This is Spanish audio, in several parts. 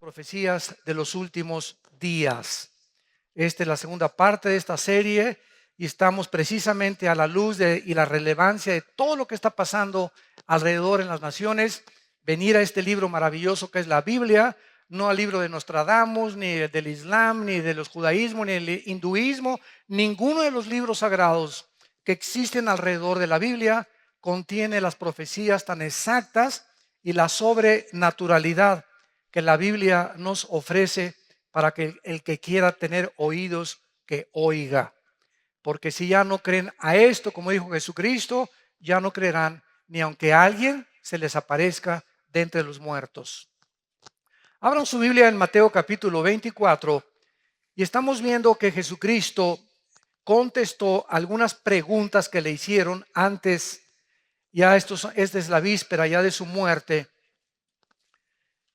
profecías de los últimos días. Esta es la segunda parte de esta serie y estamos precisamente a la luz y la relevancia de todo lo que está pasando alrededor en las naciones. Venir a este libro maravilloso que es la Biblia, no al libro de Nostradamus, ni del Islam, ni de los judaísmos, ni del hinduismo. Ninguno de los libros sagrados que existen alrededor de la Biblia contiene las profecías tan exactas y la sobrenaturalidad que la Biblia nos ofrece para que el que quiera tener oídos, que oiga. Porque si ya no creen a esto, como dijo Jesucristo, ya no creerán ni aunque alguien se les aparezca de entre los muertos. Abran su Biblia en Mateo capítulo 24 y estamos viendo que Jesucristo contestó algunas preguntas que le hicieron antes. Esta es la víspera ya de su muerte,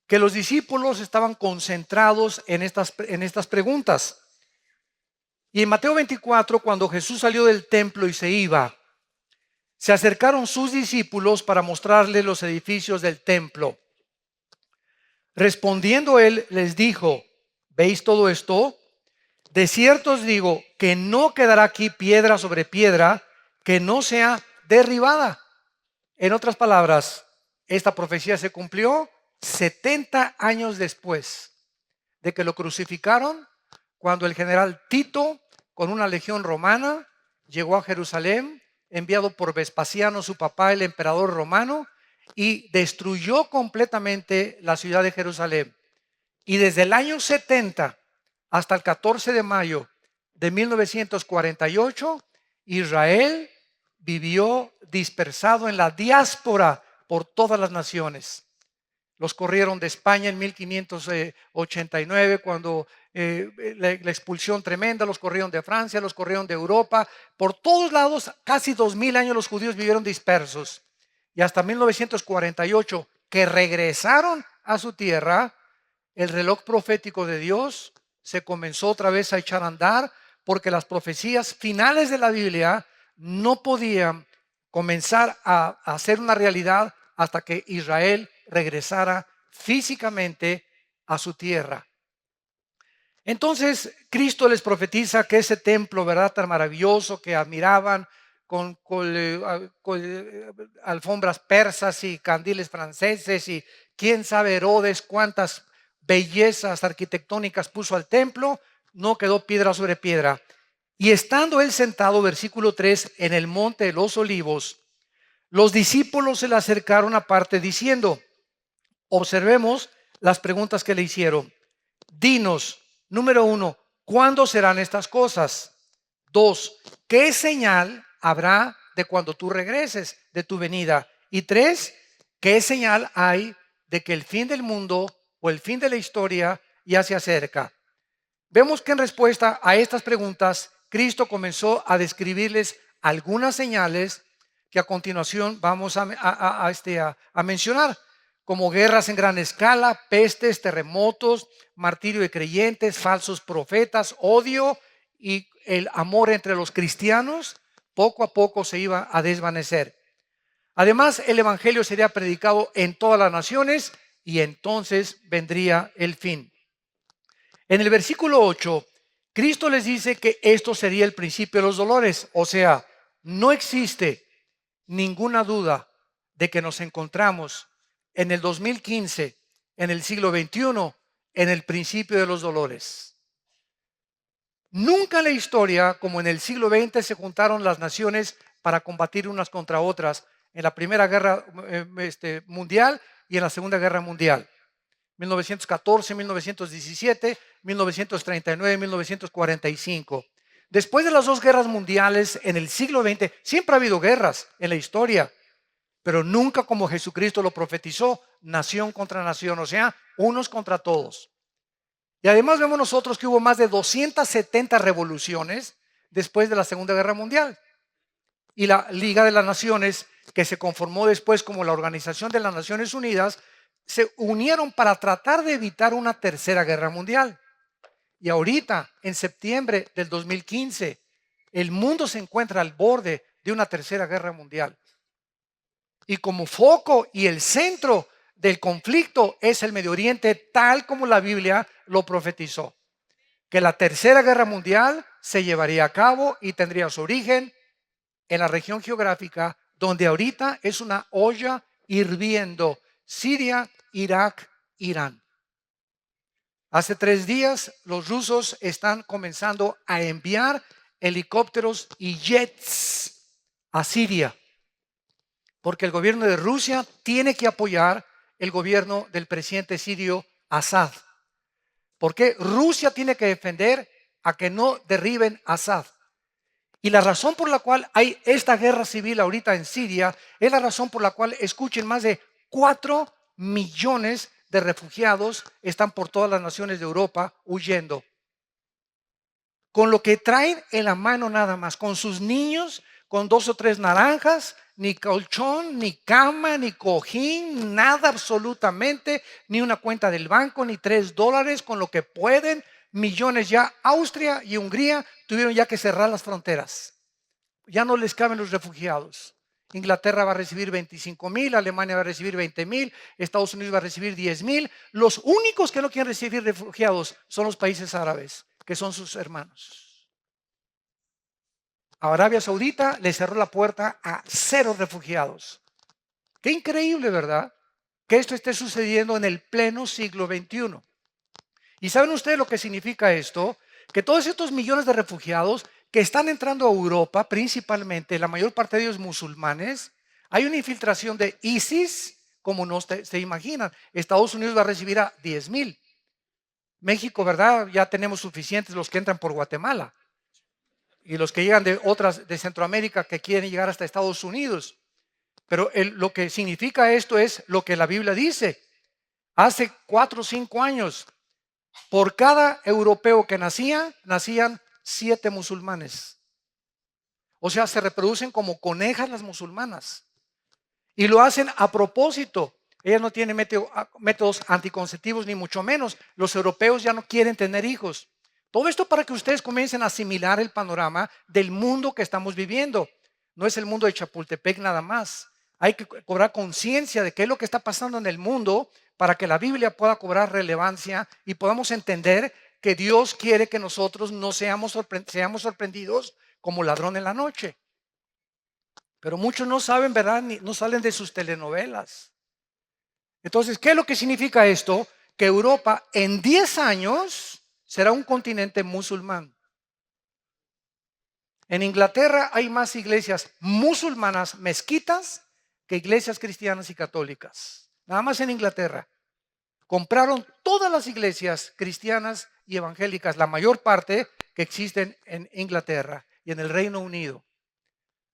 que los discípulos estaban concentrados en estas preguntas. Y en Mateo 24, cuando Jesús salió del templo y se iba, se acercaron sus discípulos para mostrarle los edificios del templo. Respondiendo él, les dijo: ¿veis todo esto? De cierto os digo que no quedará aquí piedra sobre piedra que no sea derribada. En otras palabras, esta profecía se cumplió 70 años después de que lo crucificaron, cuando el general Tito, con una legión romana, llegó a Jerusalén, enviado por Vespasiano, su papá, el emperador romano, y destruyó completamente la ciudad de Jerusalén. Y desde el año 70 hasta el 14 de mayo de 1948, Israel vivió dispersado en la diáspora por todas las naciones. Los corrieron de España en 1589, cuando la expulsión tremenda. Los corrieron de Francia, los corrieron de Europa. Por todos lados, casi 2000 años los judíos vivieron dispersos. Y hasta 1948, que regresaron a su tierra, el reloj profético de Dios se comenzó otra vez a echar a andar, porque las profecías finales de la Biblia no podían comenzar a hacer una realidad hasta que Israel regresara físicamente a su tierra. Entonces Cristo les profetiza que ese templo, ¿verdad?, tan maravilloso que admiraban, con alfombras persas y candiles franceses, y quién sabe Herodes cuántas bellezas arquitectónicas puso al templo, no quedó piedra sobre piedra. Y estando él sentado, versículo 3, en el monte de los Olivos, los discípulos se le acercaron aparte diciendo: observemos las preguntas que le hicieron. Dinos, número 1, ¿cuándo serán estas cosas? 2, ¿qué señal habrá de cuando tú regreses, de tu venida? Y 3, ¿qué señal hay de que el fin del mundo o el fin de la historia ya se acerca? Vemos que en respuesta a estas preguntas, Cristo comenzó a describirles algunas señales que a continuación vamos a mencionar, como guerras en gran escala, pestes, terremotos, martirio de creyentes, falsos profetas, odio, y el amor entre los cristianos poco a poco se iba a desvanecer. Además, el evangelio sería predicado en todas las naciones y entonces vendría el fin. En el versículo 8, Cristo les dice que esto sería el principio de los dolores. O sea, no existe ninguna duda de que nos encontramos en el 2015, en el siglo XXI, en el principio de los dolores. Nunca en la historia, como en el siglo XX, se juntaron las naciones para combatir unas contra otras en la Primera Guerra Mundial y en la Segunda Guerra Mundial. 1914, 1917, 1939, 1945. Después de las dos guerras mundiales en el siglo XX, siempre ha habido guerras en la historia, pero nunca como Jesucristo lo profetizó, nación contra nación, o sea, unos contra todos. Y además vemos nosotros que hubo más de 270 revoluciones después de la Segunda Guerra Mundial. Y la Liga de las Naciones, que se conformó después como la Organización de las Naciones Unidas, se unieron para tratar de evitar una tercera guerra mundial. Y ahorita, en septiembre del 2015, el mundo se encuentra al borde de una tercera guerra mundial. Y como foco y el centro del conflicto es el Medio Oriente, tal como la Biblia lo profetizó. Que la tercera guerra mundial se llevaría a cabo y tendría su origen en la región geográfica donde ahorita es una olla hirviendo: Siria, Irak, Irán. Hace 3 días los rusos están comenzando a enviar helicópteros y jets a Siria, porque el gobierno de Rusia tiene que apoyar el gobierno del presidente sirio Assad. Porque Rusia tiene que defender a que no derriben a Assad. Y la razón por la cual hay esta guerra civil ahorita en Siria es la razón por la cual, escuchen, más de 4 millones de refugiados están por todas las naciones de Europa huyendo. Con lo que traen en la mano nada más, con sus niños, con 2 o 3 naranjas, ni colchón, ni cama, ni cojín, nada absolutamente, ni una cuenta del banco, ni $3, con lo que pueden. Millones ya. Austria y Hungría tuvieron ya que cerrar las fronteras. Ya no les caben los refugiados. Inglaterra va a recibir 25,000, Alemania va a recibir 20,000, Estados Unidos va a recibir 10,000. Los únicos que no quieren recibir refugiados son los países árabes, que son sus hermanos. A Arabia Saudita le cerró la puerta a 0 refugiados. Qué increíble, ¿verdad? Que esto esté sucediendo en el pleno siglo XXI. ¿Y saben ustedes lo que significa esto? Que todos estos millones de refugiados que están entrando a Europa, principalmente, la mayor parte de ellos musulmanes, hay una infiltración de ISIS, como no se imaginan. Estados Unidos va a recibir a 10,000. México, ¿verdad? Ya tenemos suficientes los que entran por Guatemala. Y los que llegan de Centroamérica, que quieren llegar hasta Estados Unidos. Pero lo que significa esto es lo que la Biblia dice. Hace 4 o 5 años, por cada europeo que nacían 7 musulmanes. O sea, se reproducen como conejas las musulmanas. Y lo hacen a propósito. Ellas no tienen métodos anticonceptivos, ni mucho menos. Los europeos ya no quieren tener hijos. Todo esto para que ustedes comiencen a asimilar el panorama del mundo que estamos viviendo. No es el mundo de Chapultepec nada más. Hay que cobrar conciencia de qué es lo que está pasando en el mundo para que la Biblia pueda cobrar relevancia y podamos entender que Dios quiere que nosotros no seamos sorprendidos como ladrón en la noche. Pero muchos no saben, ¿verdad? No salen de sus telenovelas. Entonces, ¿qué es lo que significa esto? Que Europa en 10 años será un continente musulmán. En Inglaterra hay más iglesias musulmanas, mezquitas, que iglesias cristianas y católicas. Nada más en Inglaterra. Compraron todas las iglesias cristianas y evangélicas, la mayor parte que existen en Inglaterra y en el Reino Unido.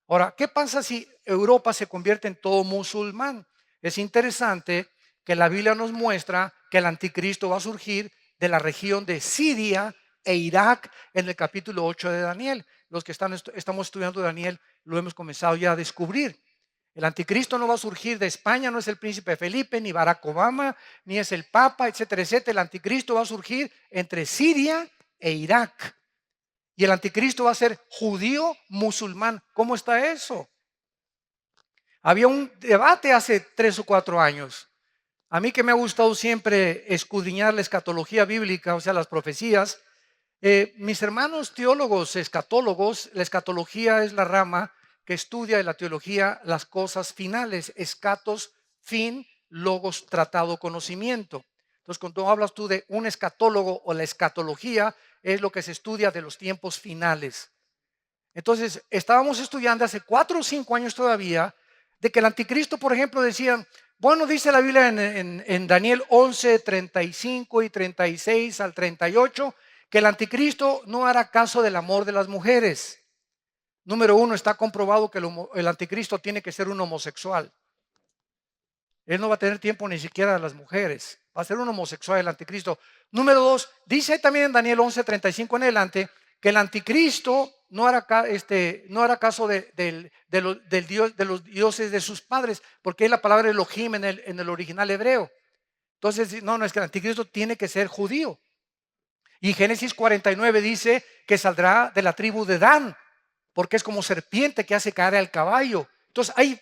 Ahora, ¿qué pasa si Europa se convierte en todo musulmán? Es interesante que la Biblia nos muestra que el anticristo va a surgir de la región de Siria e Irak en el capítulo 8 de Daniel. Los que estamos estudiando Daniel lo hemos comenzado ya a descubrir. El anticristo no va a surgir de España, no es el príncipe Felipe, ni Barack Obama, ni es el Papa, etcétera, etcétera. El anticristo va a surgir entre Siria e Irak. Y el anticristo va a ser judío musulmán. ¿Cómo está eso? Había un debate hace 3 o 4 años. A mí que me ha gustado siempre escudriñar la escatología bíblica, o sea, las profecías. Mis hermanos teólogos, escatólogos, la escatología es la rama que estudia de la teología las cosas finales. Escatos, fin, logos, tratado, conocimiento. Entonces, cuando hablas tú de un escatólogo o la escatología, es lo que se estudia de los tiempos finales. Entonces, estábamos estudiando hace 4 o 5 años todavía de que el anticristo, por ejemplo, decían, bueno, dice la Biblia en Daniel 11, 35 y 36 al 38, que el anticristo no hará caso del amor de las mujeres. Número 1, está comprobado que el anticristo tiene que ser un homosexual. Él no va a tener tiempo ni siquiera de las mujeres. Va a ser un homosexual el anticristo. Número 2, dice también en Daniel 11, 35 en adelante, que el anticristo no hará caso de los dioses de sus padres, porque es la palabra Elohim en el original hebreo. Entonces, no, es que el anticristo tiene que ser judío. Y Génesis 49 dice que saldrá de la tribu de Dan, porque es como serpiente que hace caer al caballo. Entonces hay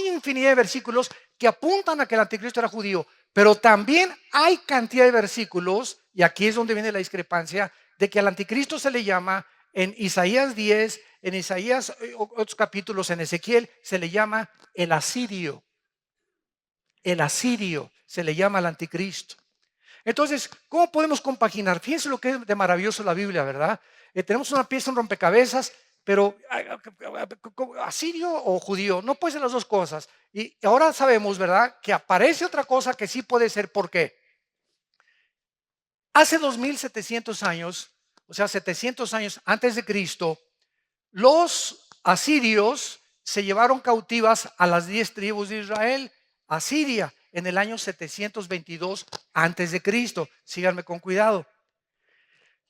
infinidad de versículos que apuntan a que el anticristo era judío, pero también hay cantidad de versículos, y aquí es donde viene la discrepancia, de que al anticristo se le llama en Isaías 10, en Isaías, otros capítulos, en Ezequiel, se le llama el asirio. El asirio se le llama al anticristo. Entonces, ¿cómo podemos compaginar? Fíjense lo que es de maravilloso la Biblia, ¿verdad? Tenemos una pieza, un rompecabezas, pero asirio o judío, no puede ser las dos cosas. Y ahora sabemos, ¿verdad?, que aparece otra cosa que sí puede ser. ¿Por qué? Hace 2700 años, o sea, 700 años antes de Cristo, los asirios se llevaron cautivas a las 10 tribus de Israel a Siria en el año 722 antes de Cristo. Síganme con cuidado.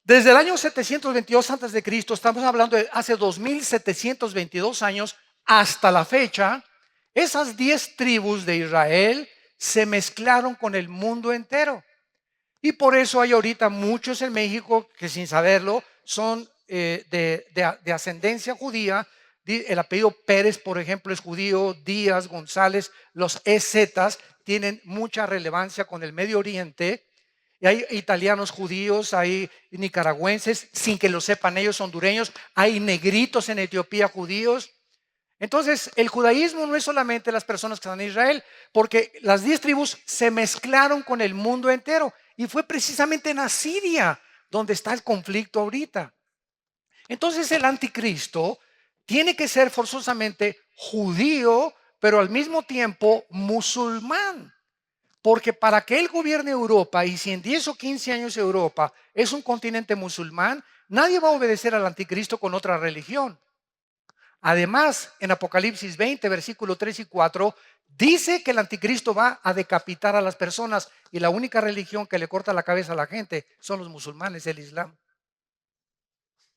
Desde el año 722 antes de Cristo, estamos hablando de hace 2722 años hasta la fecha, esas 10 tribus de Israel se mezclaron con el mundo entero. Y por eso hay ahorita muchos en México que sin saberlo son de ascendencia judía. El apellido Pérez, por ejemplo, es judío. Díaz, González, los EZs tienen mucha relevancia con el Medio Oriente. Y hay italianos judíos, hay nicaragüenses, sin que lo sepan ellos, hondureños. Hay negritos en Etiopía judíos. Entonces, el judaísmo no es solamente las personas que están en Israel, porque las 10 tribus se mezclaron con el mundo entero. Y fue precisamente en Asiria donde está el conflicto ahorita. Entonces, el anticristo tiene que ser forzosamente judío, pero al mismo tiempo musulmán. Porque para que él gobierne Europa, y si en 10 o 15 años Europa es un continente musulmán, nadie va a obedecer al anticristo con otra religión. Además, en Apocalipsis 20, versículos 3 y 4, dice que el anticristo va a decapitar a las personas y la única religión que le corta la cabeza a la gente son los musulmanes, el Islam.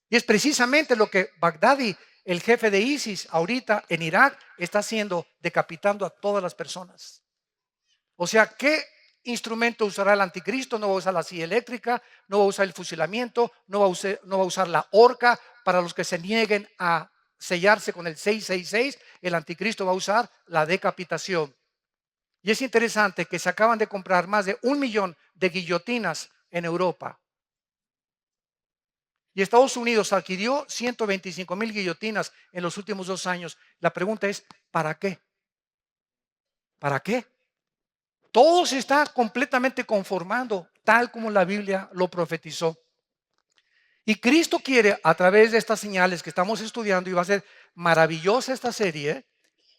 Y es precisamente lo que Bagdadi, el jefe de ISIS, ahorita en Irak, está haciendo, decapitando a todas las personas. O sea, ¿qué instrumento usará el anticristo? No va a usar la silla eléctrica, no va a usar el fusilamiento, no va a usar la horca. Para los que se nieguen a sellarse con el 666, el anticristo va a usar la decapitación. Y es interesante que se acaban de comprar más de 1 millón de guillotinas en Europa. Y Estados Unidos adquirió 125,000 guillotinas en los últimos 2 años. La pregunta es, ¿para qué? ¿Para qué? Todo se está completamente conformando, tal como la Biblia lo profetizó. Y Cristo quiere, a través de estas señales que estamos estudiando, y va a ser maravillosa esta serie,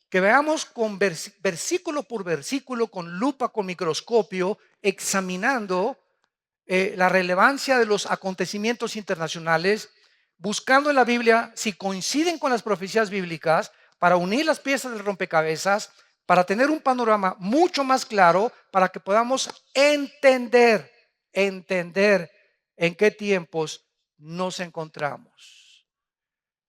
que veamos con versículo por versículo, con lupa, con microscopio, examinando la relevancia de los acontecimientos internacionales, buscando en la Biblia si coinciden con las profecías bíblicas, para unir las piezas del rompecabezas, para tener un panorama mucho más claro, para que podamos entender en qué tiempos nos encontramos.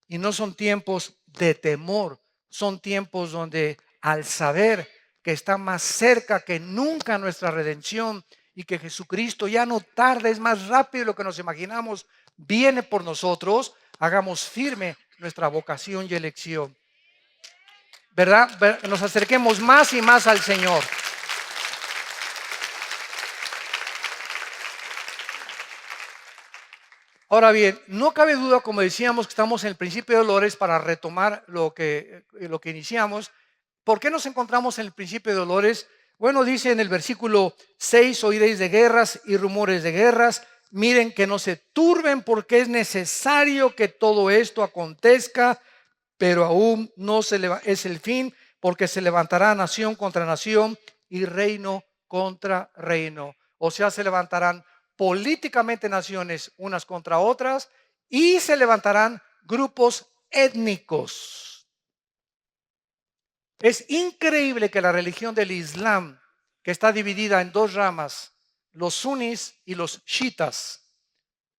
Y no son tiempos de temor, son tiempos donde al saber que está más cerca que nunca nuestra redención y que Jesucristo ya no tarda, es más rápido de lo que nos imaginamos, viene por nosotros, hagamos firme nuestra vocación y elección. ¿Verdad? Nos acerquemos más y más al Señor. Ahora bien, no cabe duda, como decíamos, que estamos en el principio de dolores. Para retomar lo que iniciamos. ¿Por qué nos encontramos en el principio de dolores? Bueno, dice en el versículo 6, oiréis de guerras y rumores de guerras. Miren que no se turben, porque es necesario que todo esto acontezca, pero aún no es el fin, porque se levantará nación contra nación y reino contra reino. O sea, se levantarán políticamente naciones unas contra otras y se levantarán grupos étnicos. Es increíble que la religión del Islam, que está dividida en 2 ramas, los sunis y los chiitas,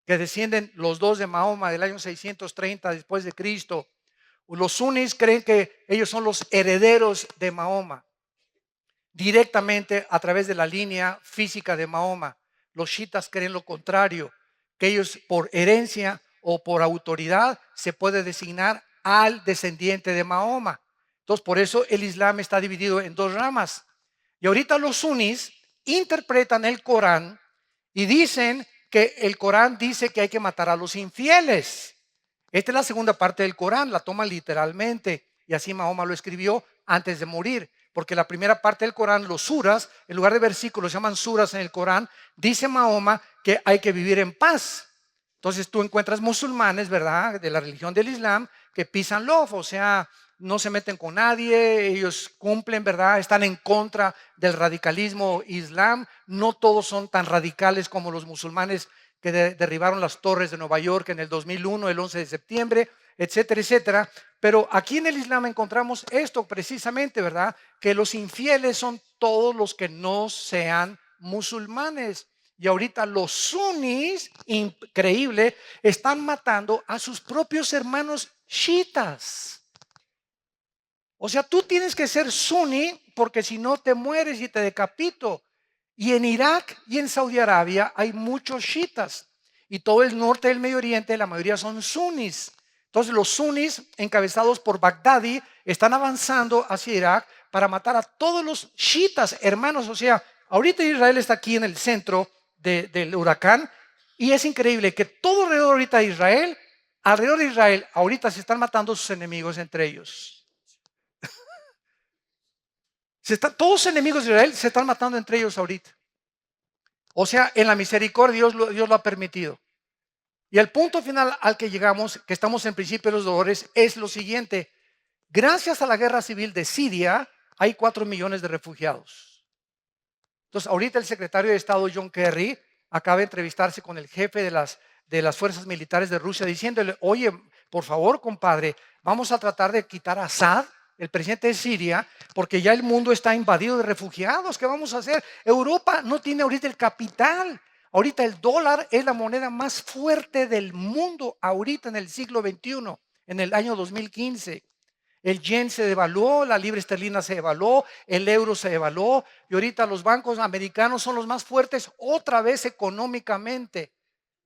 que descienden los dos de Mahoma del año 630 después de Cristo. Los sunis creen que ellos son los herederos de Mahoma, directamente a través de la línea física de Mahoma. Los chiitas creen lo contrario, que ellos por herencia o por autoridad se puede designar al descendiente de Mahoma. Entonces, por eso el Islam está dividido en 2 ramas. Y ahorita los sunnis interpretan el Corán y dicen que el Corán dice que hay que matar a los infieles. Esta es la segunda parte del Corán, la toman literalmente. Y así Mahoma lo escribió antes de morir. Porque la primera parte del Corán, los suras, en lugar de versículos, se llaman suras en el Corán, dice Mahoma que hay que vivir en paz. Entonces tú encuentras musulmanes, ¿verdad?, de la religión del Islam, que pisan love, o sea, no se meten con nadie, ellos cumplen, ¿verdad?, están en contra del radicalismo islam. No todos son tan radicales como los musulmanes que derribaron las torres de Nueva York en el 2001, el 11 de septiembre, etcétera, etcétera. Pero aquí en el Islam encontramos esto precisamente, ¿verdad?, que los infieles son todos los que no sean musulmanes. Y ahorita los sunnis, increíble, están matando a sus propios hermanos chiitas. O sea, tú tienes que ser suní porque si no te mueres y te decapito. Y en Irak y en Saudi Arabia hay muchos chiitas. Y todo el norte del Medio Oriente, la mayoría son sunnis. Entonces los sunnis, encabezados por Baghdadi, están avanzando hacia Irak para matar a todos los chiitas, hermanos. O sea, ahorita Israel está aquí en el centro del huracán, y es increíble que todo alrededor de Israel, ahorita se están matando sus enemigos entre ellos. Todos los enemigos de Israel se están matando entre ellos ahorita. O sea, en la misericordia Dios lo ha permitido. Y el punto final al que llegamos, que estamos en principio de los dolores, es lo siguiente. Gracias a la guerra civil de Siria, hay 4 millones de refugiados. Entonces, ahorita el secretario de Estado John Kerry acaba de entrevistarse con el jefe de las fuerzas militares de Rusia, diciéndole: oye, por favor, compadre, vamos a tratar de quitar a Assad, el presidente de Siria, porque ya el mundo está invadido de refugiados. ¿Qué vamos a hacer? Europa no tiene ahorita el capital. Ahorita el dólar es la moneda más fuerte del mundo, ahorita en el siglo XXI, en el año 2015. El yen se devaluó, la libra esterlina se devaluó, el euro se devaluó, y ahorita los bancos americanos son los más fuertes otra vez económicamente.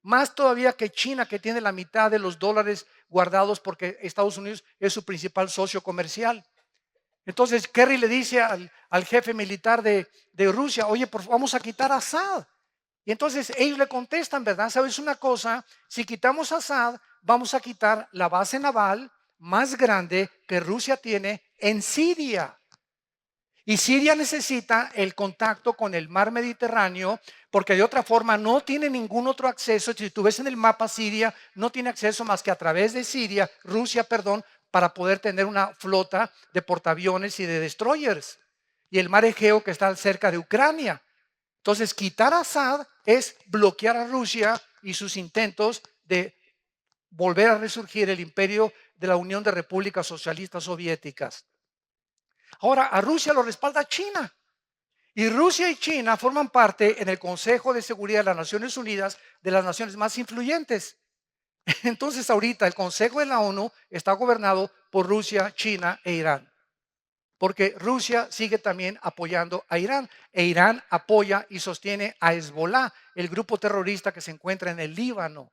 Más todavía que China, que tiene la mitad de los dólares guardados porque Estados Unidos es su principal socio comercial. Entonces Kerry le dice al jefe militar de Rusia: oye, vamos a quitar a Assad. Y entonces ellos le contestan: ¿verdad? ¿Sabes una cosa? Si quitamos a Assad, vamos a quitar la base naval más grande que Rusia tiene en Siria. Y Siria necesita el contacto con el mar Mediterráneo, porque de otra forma no tiene ningún otro acceso. Si tú ves en el mapa, Siria no tiene acceso más que a través de Rusia, para poder tener una flota de portaaviones y de destroyers. Y el mar Egeo, que está cerca de Ucrania. Entonces, quitar a Assad es bloquear a Rusia y sus intentos de volver a resurgir el imperio de la Unión de Repúblicas Socialistas Soviéticas. Ahora, a Rusia lo respalda China. Y Rusia y China forman parte en el Consejo de Seguridad de las Naciones Unidas, de las naciones más influyentes. Entonces, ahorita el Consejo de la ONU está gobernado por Rusia, China e Irán. Porque Rusia sigue también apoyando a Irán. E Irán apoya y sostiene a Hezbollah, el grupo terrorista que se encuentra en el Líbano.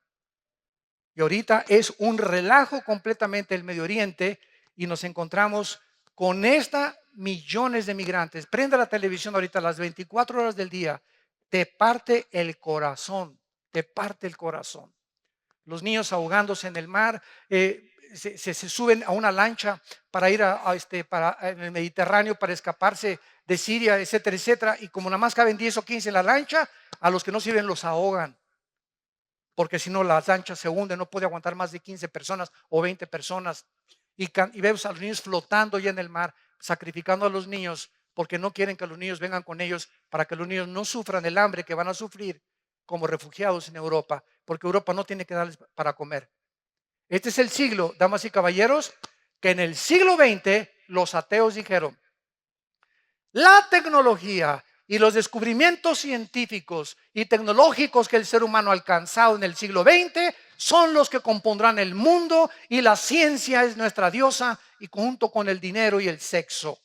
Y ahorita es un relajo completamente el Medio Oriente, y nos encontramos con millones de migrantes. Prenda la televisión ahorita las 24 horas del día. Te parte el corazón, te parte el corazón. Los niños ahogándose en el mar, se suben a una lancha para ir en el Mediterráneo para escaparse de Siria, etcétera, etcétera. Y como nada más caben 10 o 15 en la lancha, a los que no sirven los ahogan. Porque si no, las lanchas se hunden, no puede aguantar más de 15 personas o 20 personas. Y vemos a los niños flotando ya en el mar, sacrificando a los niños, porque no quieren que los niños vengan con ellos, para que los niños no sufran el hambre que van a sufrir como refugiados en Europa, porque Europa no tiene que darles para comer. Este es el siglo, damas y caballeros, que en el siglo XX los ateos dijeron: la tecnología y los descubrimientos científicos y tecnológicos que el ser humano ha alcanzado en el siglo XX son los que compondrán el mundo, y la ciencia es nuestra diosa, y junto con el dinero y el sexo.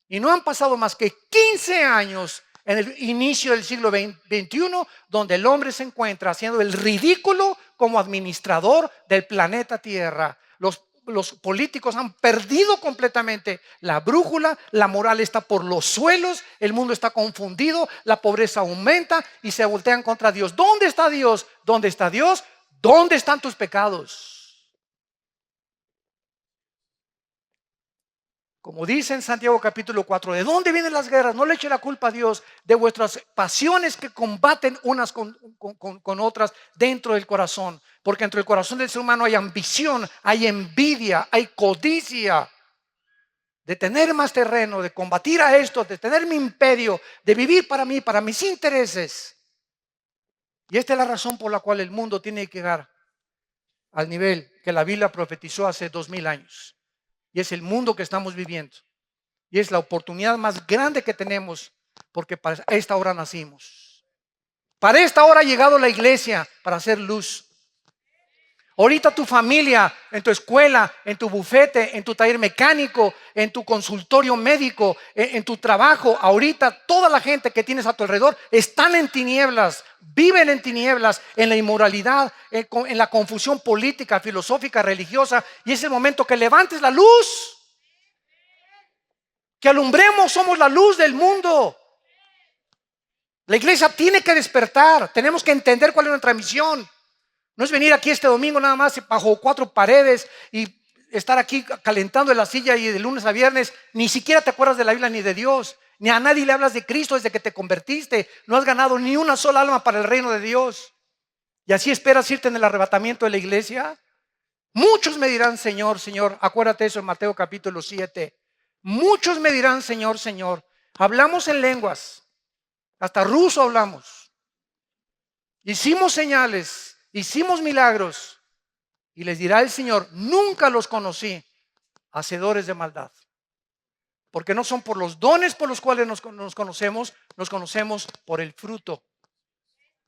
Y no han pasado más que 15 años en el inicio del siglo XXI, donde el hombre se encuentra haciendo el ridículo como administrador del planeta Tierra. Los los políticos han perdido completamente la brújula, la moral está por los suelos, el mundo está confundido, la pobreza aumenta y se voltean contra Dios. ¿Dónde está Dios? ¿Dónde está Dios? ¿Dónde están tus pecados? Como dice en Santiago capítulo 4, ¿de dónde vienen las guerras? No le eche la culpa a Dios de vuestras pasiones que combaten unas con otras dentro del corazón. Porque dentro del corazón del ser humano hay ambición, hay envidia, hay codicia de tener más terreno, de combatir a esto, de tener mi imperio, de vivir para mí, para mis intereses. Y esta es la razón por la cual el mundo tiene que llegar al nivel que la Biblia profetizó hace 2000 años. Y es el mundo que estamos viviendo. Y es la oportunidad más grande que tenemos, porque para esta hora nacimos. Para esta hora ha llegado la iglesia para hacer luz. Ahorita tu familia, en tu escuela, en tu bufete, en tu taller mecánico, en tu consultorio médico, en tu trabajo, ahorita toda la gente que tienes a tu alrededor están en tinieblas, viven en tinieblas, en la inmoralidad, en la confusión política, filosófica, religiosa. Y es el momento que levantes la luz, que alumbremos, somos la luz del mundo. La iglesia tiene que despertar, tenemos que entender cuál es nuestra misión. No es venir aquí este domingo nada más bajo 4 paredes y estar aquí calentando en la silla y de lunes a viernes ni siquiera te acuerdas de la Biblia ni de Dios, ni a nadie le hablas de Cristo desde que te convertiste. No has ganado ni una sola alma para el reino de Dios. Y así esperas irte en el arrebatamiento de la iglesia. Muchos me dirán, Señor, Señor. Acuérdate eso en Mateo capítulo 7. Muchos me dirán, Señor, Señor. Hablamos en lenguas, hasta ruso hablamos. Hicimos señales, hicimos milagros. Y les dirá el Señor, nunca los conocí, hacedores de maldad. Porque no son por los dones por los cuales nos conocemos por el fruto,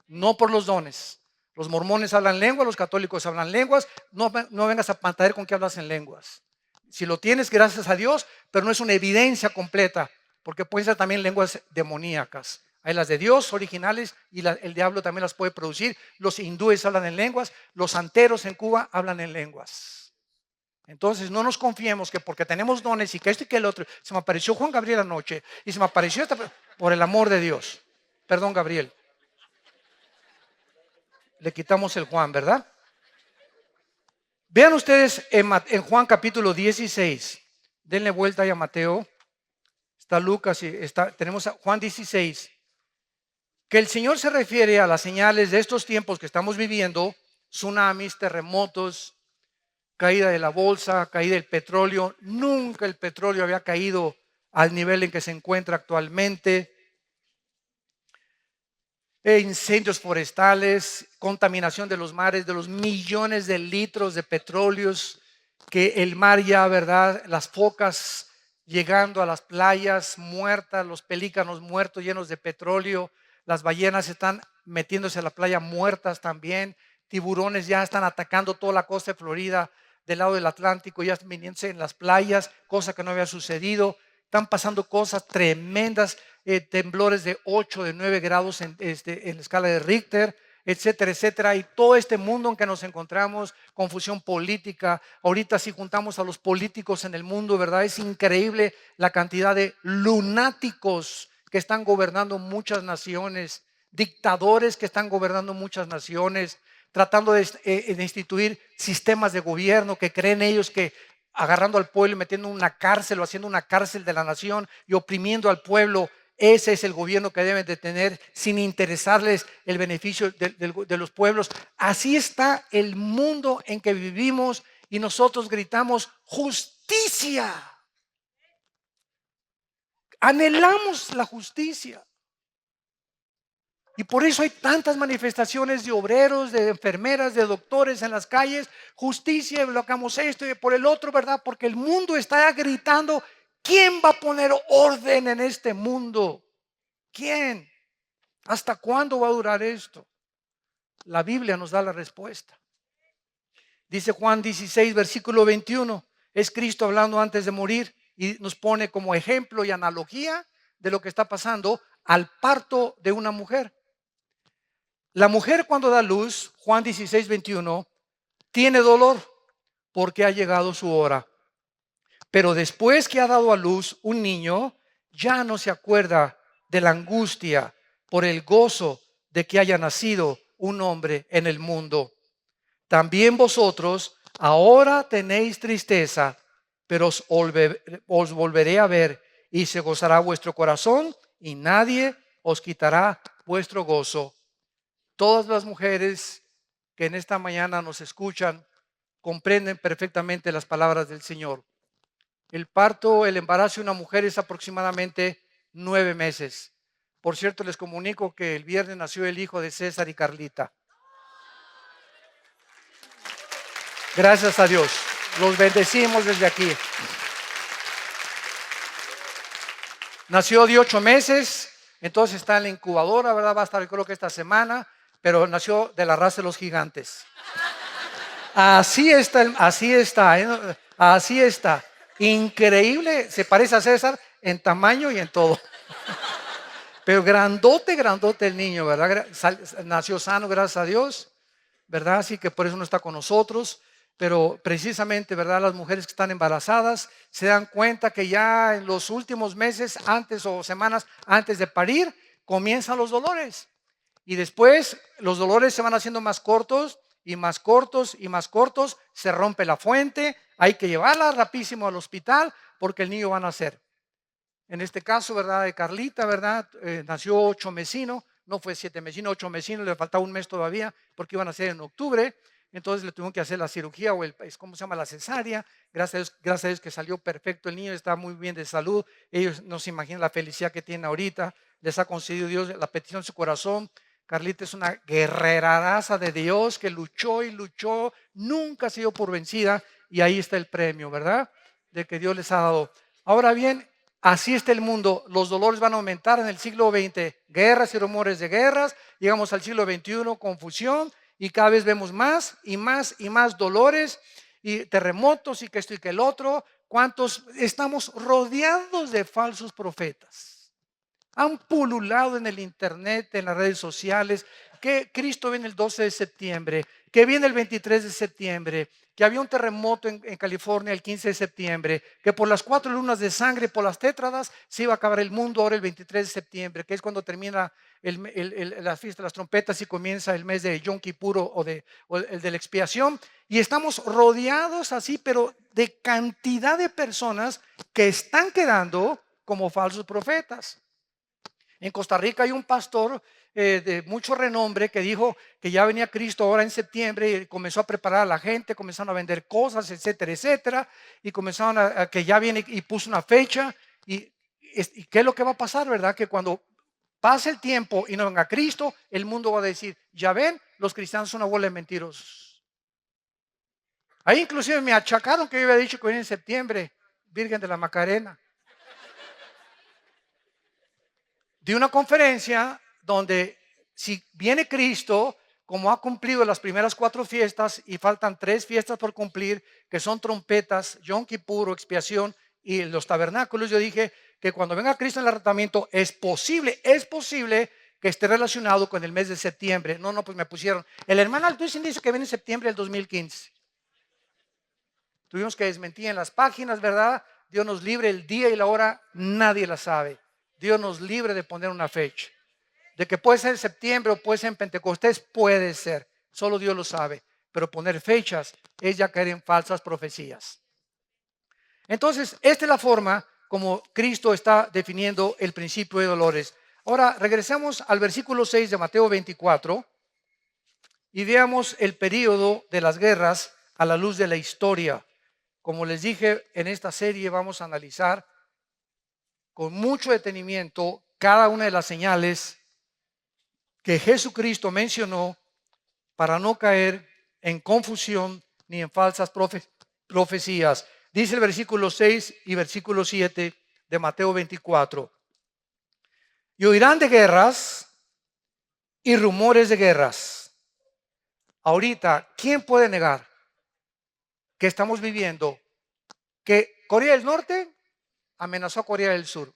no por los dones. Los mormones hablan lenguas, los católicos hablan lenguas. No vengas a pantallar con que hablas en lenguas. Si lo tienes, gracias a Dios, pero no es una evidencia completa, porque pueden ser también lenguas demoníacas. Hay las de Dios originales y el diablo también las puede producir. Los hindúes hablan en lenguas, los santeros en Cuba hablan en lenguas. Entonces no nos confiemos que porque tenemos dones y que esto y que el otro. Se me apareció Juan Gabriel anoche y se me apareció por el amor de Dios. Perdón, Gabriel. Le quitamos el Juan, ¿verdad? Vean ustedes en Juan capítulo 16. Denle vuelta ahí a Mateo. Está Lucas y tenemos a Juan 16. Que el Señor se refiere a las señales de estos tiempos que estamos viviendo: tsunamis, terremotos, caída de la bolsa, caída del petróleo. Nunca el petróleo había caído al nivel en que se encuentra actualmente. Incendios forestales, contaminación de los mares, de los millones de litros de petróleos que el mar ya, ¿verdad? Las focas llegando a las playas muertas, los pelícanos muertos llenos de petróleo, las ballenas están metiéndose a la playa muertas también, tiburones ya están atacando toda la costa de Florida del lado del Atlántico, ya viniéndose en las playas, cosa que no había sucedido. Están pasando cosas tremendas, temblores de 8, de 9 grados en la escala de Richter, etcétera, etcétera. Y todo este mundo en que nos encontramos, confusión política. Ahorita si juntamos a los políticos en el mundo, ¿verdad? Es increíble la cantidad de lunáticos que están gobernando muchas naciones, dictadores que están gobernando muchas naciones, tratando de instituir sistemas de gobierno que creen ellos que agarrando al pueblo y metiendo en una cárcel o haciendo una cárcel de la nación y oprimiendo al pueblo. Ese es el gobierno que deben de tener sin interesarles el beneficio de los pueblos. Así está el mundo en que vivimos y nosotros gritamos justicia. Anhelamos la justicia. Y por eso hay tantas manifestaciones de obreros, de enfermeras, de doctores en las calles. Justicia, bloqueamos esto y por el otro, ¿verdad? Porque el mundo está gritando. ¿Quién va a poner orden en este mundo? ¿Quién? ¿Hasta cuándo va a durar esto? La Biblia nos da la respuesta. Dice Juan 16, versículo 21. Es Cristo hablando antes de morir y nos pone como ejemplo y analogía de lo que está pasando al parto de una mujer. La mujer cuando da luz, Juan 16, 21, tiene dolor porque ha llegado su hora. Pero después que ha dado a luz un niño, ya no se acuerda de la angustia por el gozo de que haya nacido un hombre en el mundo. También vosotros ahora tenéis tristeza, pero os volveré a ver y se gozará vuestro corazón y nadie os quitará vuestro gozo. Todas las mujeres que en esta mañana nos escuchan comprenden perfectamente las palabras del Señor. El parto, el embarazo de una mujer es aproximadamente 9 meses. Por cierto, les comunico que el viernes nació el hijo de César y Carlita. Gracias a Dios. Los bendecimos desde aquí. Nació de 8 meses, entonces está en la incubadora, ¿verdad? Va a estar, creo que esta semana, pero nació de la raza de los gigantes. Así está, así está. Increíble, se parece a César en tamaño y en todo. Pero grandote, grandote el niño, ¿verdad? Nació sano, gracias a Dios, ¿verdad? Así que por eso no está con nosotros. Pero precisamente, ¿verdad? Las mujeres que están embarazadas se dan cuenta que ya en los últimos meses, antes o semanas antes de parir, comienzan los dolores. Y después los dolores se van haciendo más cortos y más cortos y más cortos. Se rompe la fuente, hay que llevarla rapidísimo al hospital porque el niño va a nacer. En este caso, ¿verdad? De Carlita, ¿verdad? Nació 8 mesino, no fue 7 mesino, 8 mesino, le faltaba un mes todavía porque iban a ser en octubre. Entonces le tuvieron que hacer la cirugía o ¿cómo se llama? La cesárea. Gracias a Dios que salió perfecto el niño, está muy bien de salud. Ellos no se imaginan la felicidad que tiene ahorita. Les ha concedido Dios la petición de su corazón. Carlita es una guerreraza de Dios que luchó y luchó, nunca se dio por vencida y ahí está el premio, ¿verdad? De que Dios les ha dado. Ahora bien, así está el mundo, los dolores van a aumentar en el siglo XX, guerras y rumores de guerras, llegamos al siglo XXI, confusión y cada vez vemos más y más y más dolores y terremotos y que esto y que el otro. ¿Cuántos estamos rodeados de falsos profetas? Han pululado en el internet, en las redes sociales, que Cristo viene el 12 de septiembre, que viene el 23 de septiembre, que había un terremoto en California el 15 de septiembre, que por las 4 lunas de sangre, por las tétradas, se iba a acabar el mundo ahora el 23 de septiembre, que es cuando termina la fiesta de las trompetas y comienza el mes de Yom Kippur o el de la expiación. Y estamos rodeados así, pero de cantidad de personas que están quedando como falsos profetas. En Costa Rica hay un pastor de mucho renombre que dijo que ya venía Cristo ahora en septiembre y comenzó a preparar a la gente, comenzaron a vender cosas, etcétera, etcétera, y comenzaron a que ya viene y puso una fecha. Y ¿qué es lo que va a pasar, verdad? Que cuando pase el tiempo y no venga Cristo, el mundo va a decir, ya ven, los cristianos son una bola de mentirosos. Ahí inclusive me achacaron que yo había dicho que viene en septiembre, Virgen de la Macarena. De una conferencia donde si viene Cristo, como ha cumplido las primeras 4 fiestas y faltan 3 fiestas por cumplir, que son trompetas, Yom Kippur, expiación y los tabernáculos, yo dije que cuando venga Cristo en el arrebatamiento es posible que esté relacionado con el mes de septiembre. No, pues me pusieron. El hermano Altucin dice que viene en septiembre del 2015. Tuvimos que desmentir en las páginas, ¿verdad? Dios nos libre, el día y la hora nadie la sabe. Dios nos libre de poner una fecha. De que puede ser en septiembre o puede ser en Pentecostés, puede ser. Solo Dios lo sabe. Pero poner fechas es ya caer en falsas profecías. Entonces, esta es la forma como Cristo está definiendo el principio de dolores. Ahora, regresemos al versículo 6 de Mateo 24 y veamos el período de las guerras a la luz de la historia. Como les dije, en esta serie vamos a analizar con mucho detenimiento cada una de las señales que Jesucristo mencionó para no caer en confusión ni en falsas profecías. Dice el versículo 6 y versículo 7 de Mateo 24. Y oirán de guerras y rumores de guerras. Ahorita, ¿quién puede negar que estamos viviendo que Corea del Norte amenazó a Corea del Sur,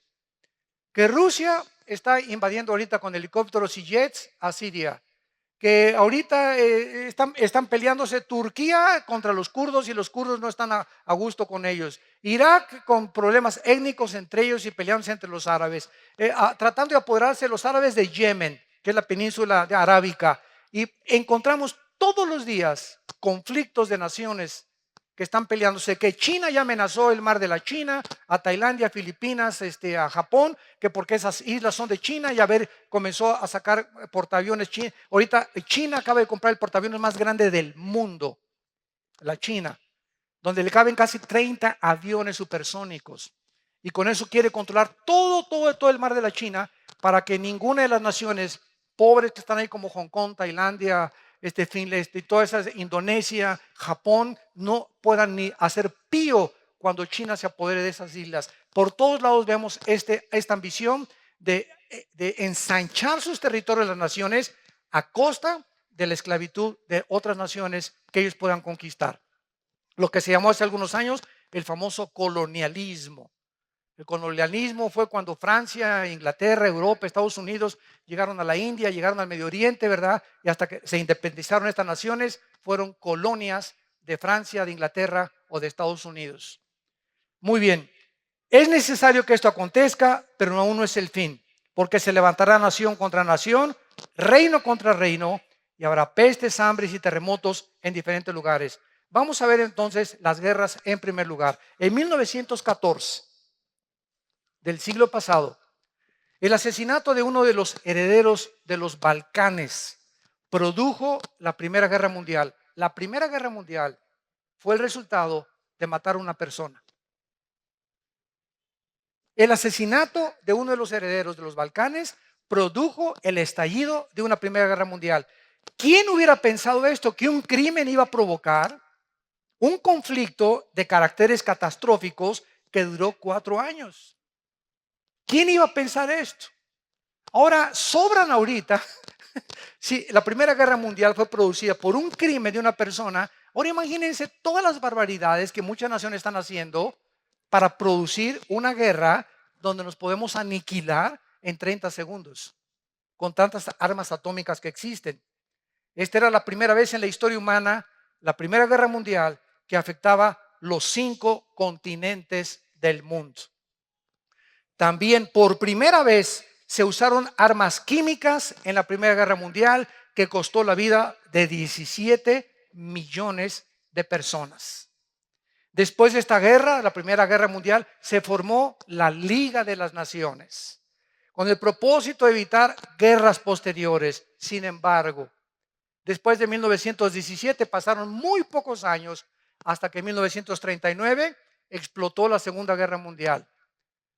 que Rusia está invadiendo ahorita con helicópteros y jets a Siria, que ahorita están peleándose Turquía contra los kurdos y los kurdos no están a gusto con ellos. Irak con problemas étnicos entre ellos y peleándose entre los árabes. Tratando de apoderarse los árabes de Yemen, que es la península arábica. Y encontramos todos los días conflictos de naciones que están peleándose, que China ya amenazó el mar de la China, a Tailandia, a Filipinas, a Japón, que porque esas islas son de China, y a ver, comenzó a sacar portaaviones. Ahorita China acaba de comprar el portaaviones más grande del mundo, la China, donde le caben casi 30 aviones supersónicos. Y con eso quiere controlar todo el mar de la China para que ninguna de las naciones pobres que están ahí como Hong Kong, Tailandia, y todas esas, Indonesia, Japón, no puedan ni hacer pío cuando China se apodere de esas islas. Por todos lados vemos esta ambición de ensanchar sus territorios de las naciones a costa de la esclavitud de otras naciones que ellos puedan conquistar. Lo que se llamó hace algunos años el famoso colonialismo. El colonialismo fue cuando Francia, Inglaterra, Europa, Estados Unidos llegaron a la India, llegaron al Medio Oriente, ¿verdad? Y hasta que se independizaron estas naciones, fueron colonias de Francia, de Inglaterra o de Estados Unidos. Muy bien, es necesario que esto acontezca, pero aún no es el fin, porque se levantará nación contra nación, reino contra reino, y habrá pestes, hambres y terremotos en diferentes lugares. Vamos a ver entonces las guerras en primer lugar. En 1914. Del siglo pasado, el asesinato de uno de los herederos de los Balcanes produjo la Primera Guerra Mundial. La Primera Guerra Mundial fue el resultado de matar a una persona. El asesinato de uno de los herederos de los Balcanes produjo el estallido de una Primera Guerra Mundial. ¿Quién hubiera pensado esto? Que un crimen iba a provocar un conflicto de caracteres catastróficos que duró 4 años. ¿Quién iba a pensar esto? Ahora, sobran ahorita, si la Primera Guerra Mundial fue producida por un crimen de una persona, ahora imagínense todas las barbaridades que muchas naciones están haciendo para producir una guerra donde nos podemos aniquilar en 30 segundos, con tantas armas atómicas que existen. Esta era la primera vez en la historia humana, la Primera Guerra Mundial, que afectaba los 5 continentes del mundo. También por primera vez se usaron armas químicas en la Primera Guerra Mundial que costó la vida de 17 millones de personas. Después de esta guerra, la Primera Guerra Mundial, se formó la Liga de las Naciones con el propósito de evitar guerras posteriores. Sin embargo, después de 1917 pasaron muy pocos años hasta que en 1939 explotó la Segunda Guerra Mundial.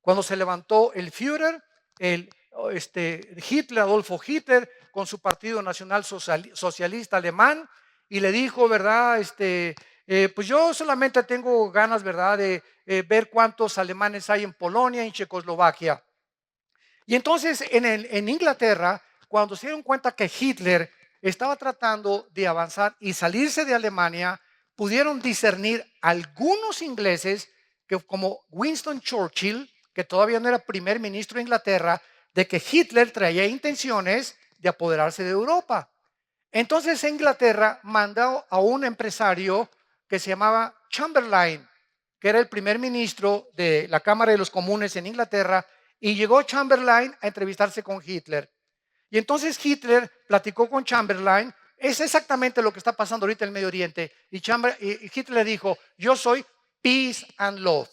Cuando se levantó el Führer, Hitler, Adolfo Hitler, con su Partido Nacional Socialista Alemán, y le dijo, ¿verdad? Pues yo solamente tengo ganas, ¿verdad?, de ver cuántos alemanes hay en Polonia y en Checoslovaquia. Y entonces en Inglaterra, cuando se dieron cuenta que Hitler estaba tratando de avanzar y salirse de Alemania, pudieron discernir algunos ingleses que, como Winston Churchill, que todavía no era primer ministro de Inglaterra, de que Hitler traía intenciones de apoderarse de Europa. Entonces Inglaterra mandó a un empresario que se llamaba Chamberlain, que era el primer ministro de la Cámara de los Comunes en Inglaterra, y llegó Chamberlain a entrevistarse con Hitler. Y entonces Hitler platicó con Chamberlain. Es exactamente lo que está pasando ahorita en el Medio Oriente. Y Hitler le dijo, yo soy peace and love.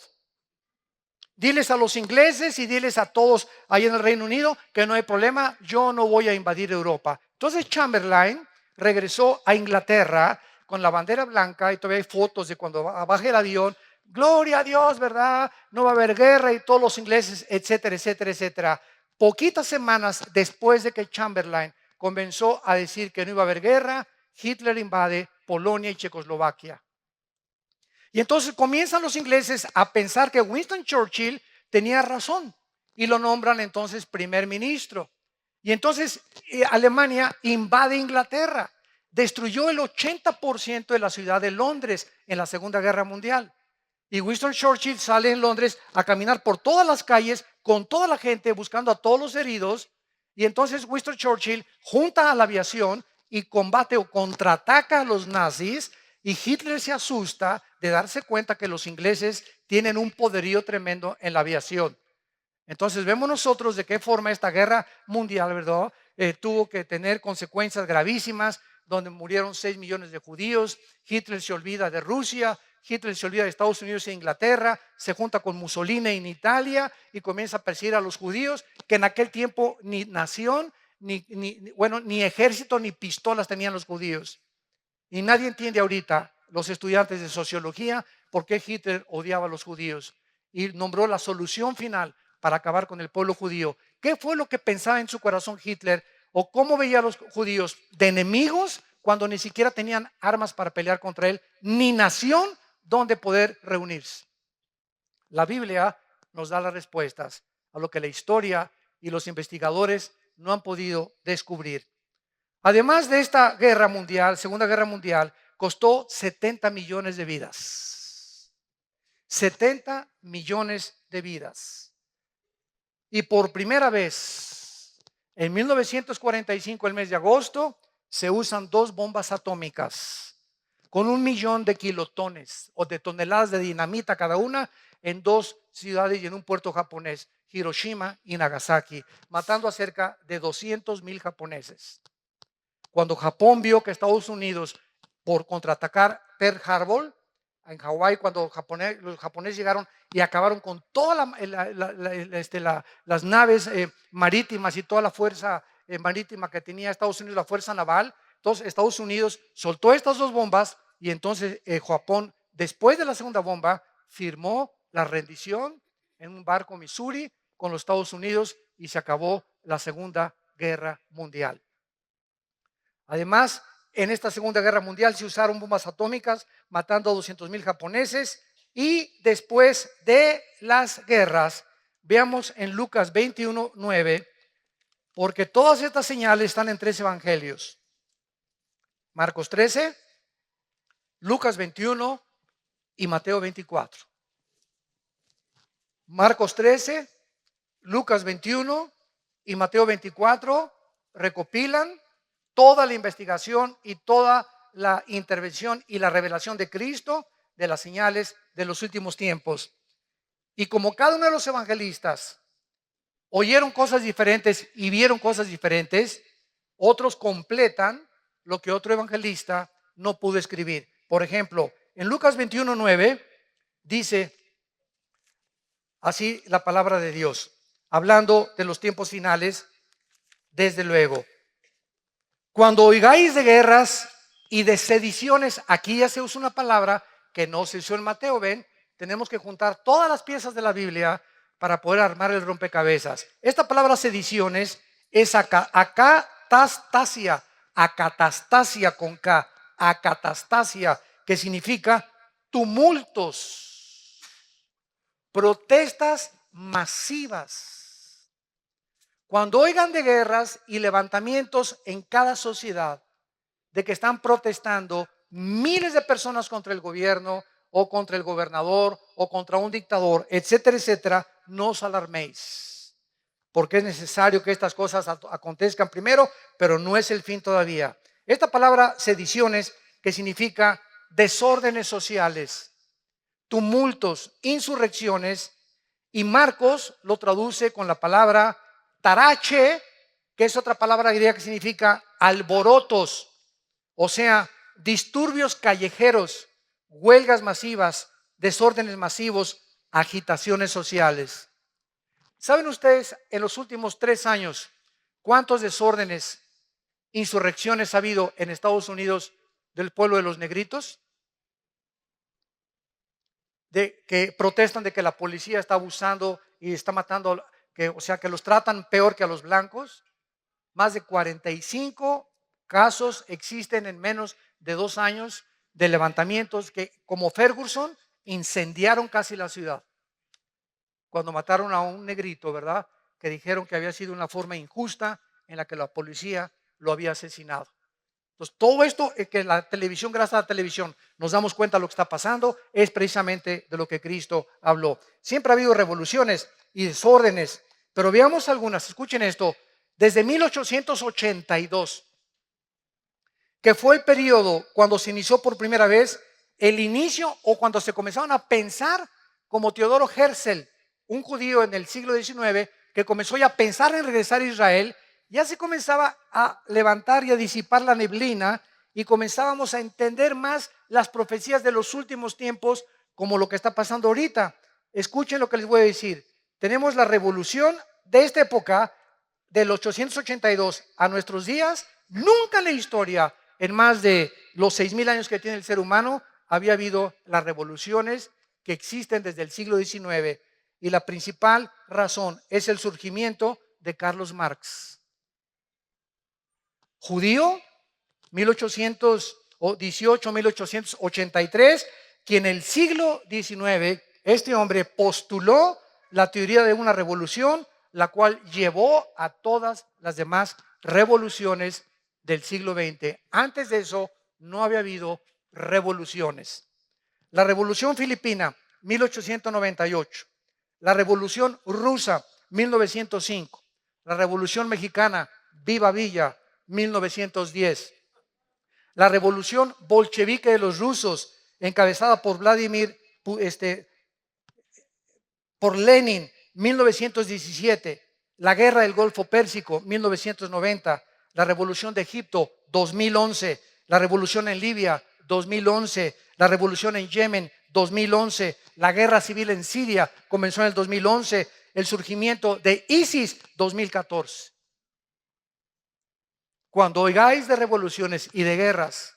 Diles a los ingleses y diles a todos ahí en el Reino Unido que no hay problema, yo no voy a invadir Europa. Entonces Chamberlain regresó a Inglaterra con la bandera blanca y todavía hay fotos de cuando baja el avión. Gloria a Dios, ¿verdad? No va a haber guerra y todos los ingleses, etcétera, etcétera, etcétera. Poquitas semanas después de que Chamberlain comenzó a decir que no iba a haber guerra, Hitler invade Polonia y Checoslovaquia. Y entonces comienzan los ingleses a pensar que Winston Churchill tenía razón y lo nombran entonces primer ministro. Y entonces Alemania invade Inglaterra, destruyó el 80% de la ciudad de Londres en la Segunda Guerra Mundial. Y Winston Churchill sale en Londres a caminar por todas las calles con toda la gente buscando a todos los heridos. Y entonces Winston Churchill junta a la aviación y combate o contraataca a los nazis, y Hitler se asusta de darse cuenta que los ingleses tienen un poderío tremendo en la aviación. Entonces vemos nosotros de qué forma esta guerra mundial, ¿verdad? Tuvo que tener consecuencias gravísimas, donde murieron 6 millones de judíos. Hitler se olvida de Rusia, Hitler se olvida de Estados Unidos e Inglaterra, se junta con Mussolini en Italia y comienza a perseguir a los judíos, que en aquel tiempo ni nación, ni ejército, ni pistolas tenían los judíos. Y nadie entiende ahorita, los estudiantes de sociología, por qué Hitler odiaba a los judíos y nombró la solución final para acabar con el pueblo judío. ¿Qué fue lo que pensaba en su corazón Hitler? ¿O cómo veía a los judíos? ¿De enemigos cuando ni siquiera tenían armas para pelear contra él, ni nación donde poder reunirse? La Biblia nos da las respuestas a lo que la historia y los investigadores no han podido descubrir. Además de esta guerra mundial, Segunda Guerra Mundial, costó 70 millones de vidas. 70 millones de vidas. Y por primera vez, en 1945, el mes de agosto, se usan 2 bombas atómicas con 1 millón de kilotones o de toneladas de dinamita cada una en 2 ciudades y en un puerto japonés, Hiroshima y Nagasaki, matando a cerca de 200,000 japoneses. Cuando Japón vio que Estados Unidos, por contraatacar Pearl Harbor en Hawái, cuando los japoneses llegaron y acabaron con todas las naves marítimas y toda la fuerza marítima que tenía Estados Unidos, la fuerza naval, entonces Estados Unidos soltó estas 2 bombas y entonces Japón, después de la segunda bomba, firmó la rendición en un barco Missouri con los Estados Unidos y se acabó la Segunda Guerra Mundial. Además, en esta Segunda Guerra Mundial se usaron bombas atómicas, matando a 200,000 japoneses. Y después de las guerras, veamos en Lucas 21:9, porque todas estas señales están en 3 evangelios: Marcos 13, Lucas 21 y Mateo 24. Marcos 13, Lucas 21 y Mateo 24 recopilan toda la investigación y toda la intervención y la revelación de Cristo de las señales de los últimos tiempos. Y como cada uno de los evangelistas oyeron cosas diferentes y vieron cosas diferentes, otros completan lo que otro evangelista no pudo escribir. Por ejemplo, en Lucas 21:9 dice así la palabra de Dios, hablando de los tiempos finales, desde luego: cuando oigáis de guerras y de sediciones, aquí ya se usa una palabra que no se usó en Mateo. Ven, tenemos que juntar todas las piezas de la Biblia para poder armar el rompecabezas. Esta palabra sediciones es acatastasia, acatastasia con K, acatastasia, que significa tumultos, protestas masivas. Cuando oigan de guerras y levantamientos en cada sociedad, de que están protestando miles de personas contra el gobierno o contra el gobernador o contra un dictador, etcétera, etcétera, no os alarméis, porque es necesario que estas cosas acontezcan primero, pero no es el fin todavía. Esta palabra sediciones, que significa desórdenes sociales, tumultos, insurrecciones, y Marcos lo traduce con la palabra tarache, que es otra palabra griega que significa alborotos, o sea, disturbios callejeros, huelgas masivas, desórdenes masivos, agitaciones sociales. ¿Saben ustedes en los últimos 3 años cuántos desórdenes, insurrecciones ha habido en Estados Unidos del pueblo de los negritos? De que protestan de que la policía está abusando y está matando, o sea, que los tratan peor que a los blancos. Más de 45 casos existen en menos de 2 años de levantamientos que, como Ferguson, incendiaron casi la ciudad cuando mataron a un negrito, ¿verdad? Que dijeron que había sido una forma injusta en la que la policía lo había asesinado. Entonces, todo esto que la televisión, gracias a la televisión, nos damos cuenta de lo que está pasando, es precisamente de lo que Cristo habló. Siempre ha habido revoluciones y desórdenes, pero veamos algunas. Escuchen esto: desde 1882 que fue el periodo cuando se inició por primera vez el inicio o cuando se comenzaron a pensar como Teodoro Herzl, un judío en el siglo XIX que comenzó ya a pensar en regresar a Israel. Ya se comenzaba a levantar y a disipar la neblina y comenzábamos a entender más las profecías de los últimos tiempos, como lo que está pasando ahorita. Escuchen lo que les voy a decir. Tenemos la revolución de esta época, del 882 a nuestros días. Nunca en la historia, en más de los 6,000 años que tiene el ser humano, había habido las revoluciones que existen desde el siglo XIX. Y la principal razón es el surgimiento de Carlos Marx. Judío, 1818-1883, quien en el siglo XIX, este hombre postuló la teoría de una revolución, la cual llevó a todas las demás revoluciones del siglo XX. Antes de eso, no había habido revoluciones. La revolución filipina, 1898. La revolución rusa, 1905. La revolución mexicana, Viva Villa, 1910. La revolución bolchevique de los rusos, encabezada por por Lenin, 1917. La guerra del Golfo Pérsico, 1990. La revolución de Egipto, 2011. La revolución en Libia, 2011. La revolución en Yemen, 2011. La guerra civil en Siria comenzó en el 2011. El surgimiento de ISIS, 2014. Cuando oigáis de revoluciones y de guerras,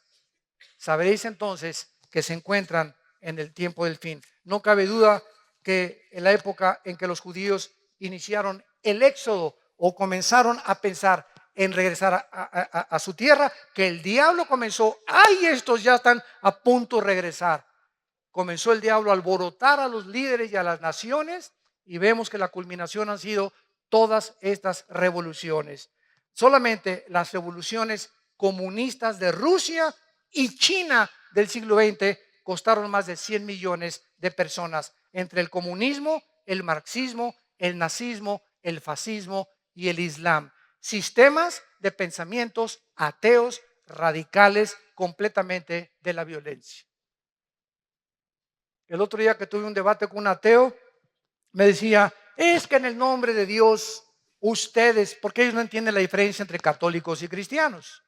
sabréis entonces que se encuentran en el tiempo del fin. No cabe duda que en la época en que los judíos iniciaron el éxodo o comenzaron a pensar en regresar a su tierra, que el diablo comenzó, ¡ay, estos ya están a punto de regresar! Comenzó el diablo a alborotar a los líderes y a las naciones, y vemos que la culminación han sido todas estas revoluciones. Solamente las revoluciones comunistas de Rusia y China del siglo XX costaron más de 100 millones de personas, entre el comunismo, el marxismo, el nazismo, el fascismo y el islam. Sistemas de pensamientos ateos, radicales, completamente de la violencia. El otro día que tuve un debate con un ateo, me decía, es que en el nombre de Dios, ustedes, porque ellos no entienden la diferencia entre católicos y cristianos.